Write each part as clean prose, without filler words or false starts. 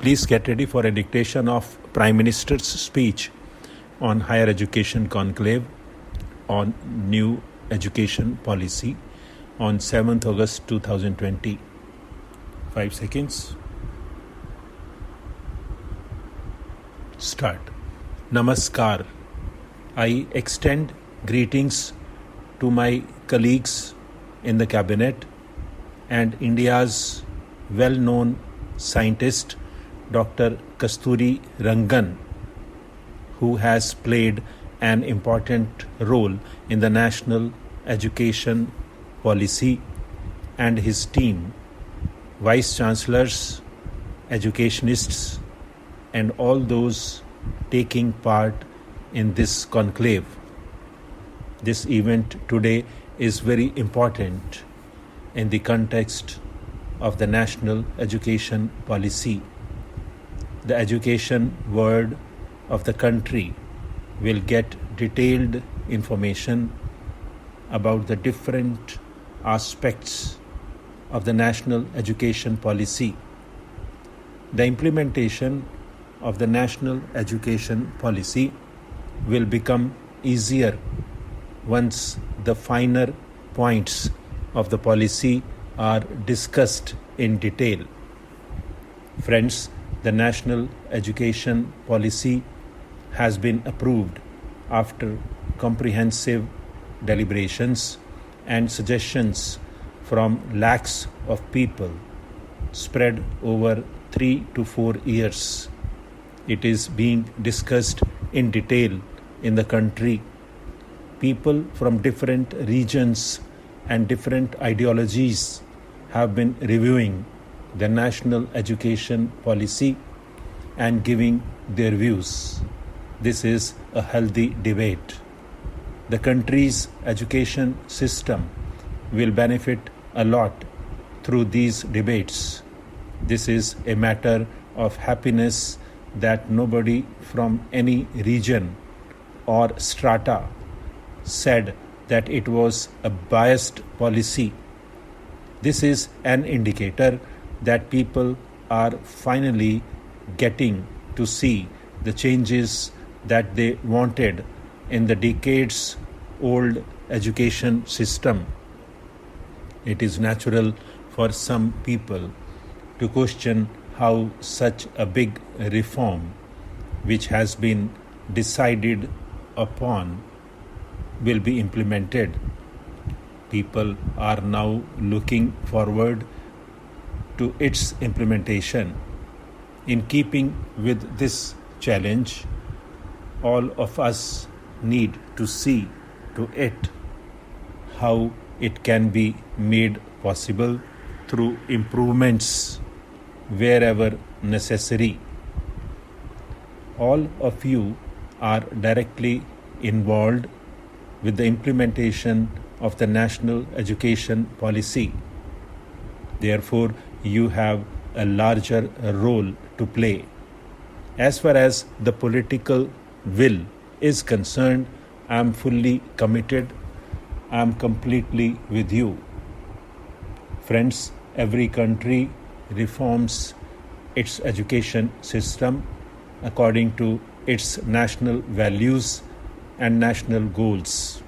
Please get ready for a dictation of Prime Minister's speech on Higher Education Conclave on New Education Policy on 7th August 2020. 5 seconds. Start. Namaskar. I extend greetings to my colleagues in the cabinet and India's well-known scientist Dr. Kasturi Rangan, who has played an important role in the national education policy, and his team, vice chancellors, educationists, and all those taking part in this conclave. This event today is very important in the context of the national education policy. The education world of the country will get detailed information about the different aspects of the national education policy. The implementation of the national education policy will become easier once the finer points of the policy are discussed in detail. Friends, the national education policy has been approved after comprehensive deliberations and suggestions from lakhs of people spread over 3 to 4 years. It is being discussed in detail in the country. People from different regions and different ideologies have been reviewing the national education policy and giving their views. This is a healthy debate. The country's education system will benefit a lot through these debates. This is a matter of happiness that nobody from any region or strata said that it was a biased policy. This is an indicator that people are finally getting to see the changes that they wanted in the decades-old education system. It is natural for some people to question how such a big reform, which has been decided upon, will be implemented. People are now looking forward to its implementation. In keeping with this challenge, all of us need to see to it how it can be made possible through improvements wherever necessary. All of you are directly involved with the implementation of the national education policy. Therefore, you have a larger role to play. As far as the political will is concerned, I am fully committed. I am completely with you. Friends, every country reforms its education system according to its national values and national goals.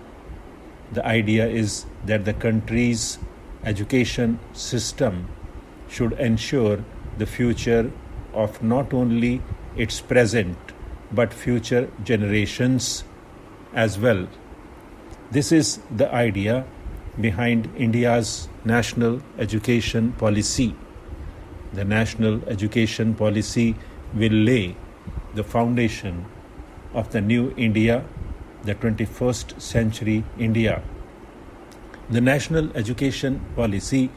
The idea is that the country's education system should ensure the future of not only its present but future generations as well. This is the idea behind India's national education policy. The national education policy will lay the foundation of the new India, the 21st century India. The national education policy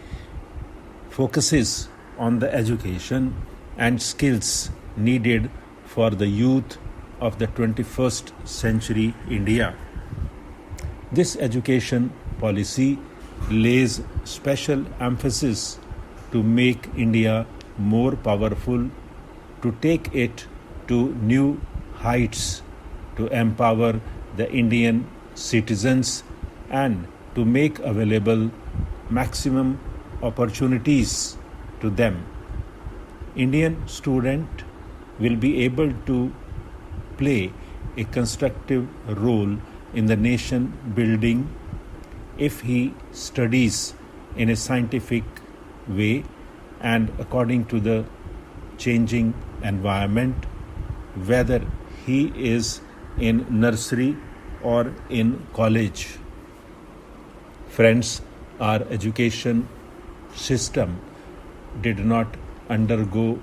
focuses on the education and skills needed for the youth of the 21st century India. This education policy lays special emphasis to make India more powerful, to take it to new heights, to empower the Indian citizens and to make available maximum opportunities to them. Indian student will be able to play a constructive role in the nation building if he studies in a scientific way and according to the changing environment, whether he is in nursery or in college. Friends, our education system did not undergo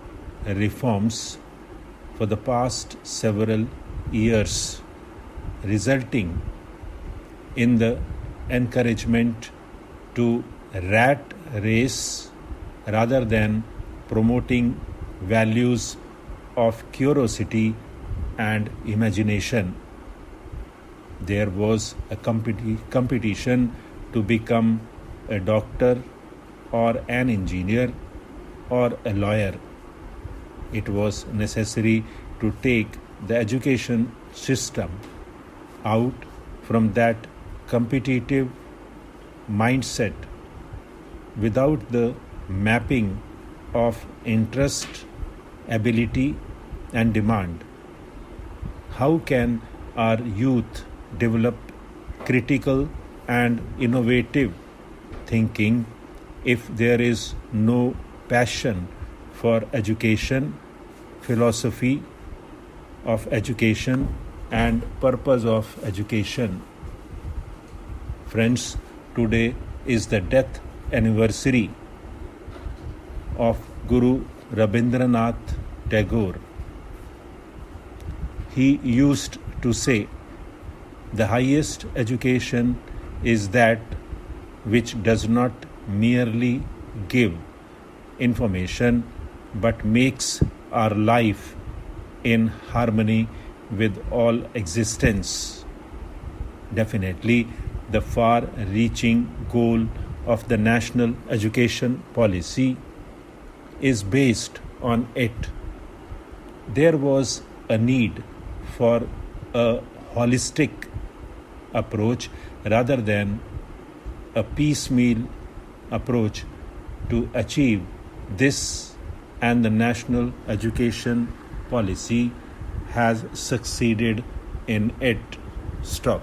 reforms for the past several years, resulting in the encouragement to rat race rather than promoting values of curiosity and imagination. There was a competition to become a doctor or an engineer or a lawyer. It was necessary to take the education system out from that competitive mindset without the mapping of interest, ability, and demand. How can our youth develop critical and innovative thinking if there is no passion for education, philosophy of education, and purpose of education? Friends, today is the death anniversary of Guru Rabindranath Tagore. He used to say, "The highest education is that which does not merely give information but makes our life in harmony with all existence." Definitely, the far-reaching goal of the national education policy is based on it. There was a need for a holistic approach rather than a piecemeal approach to achieve this, and the national education policy has succeeded in it. Stop.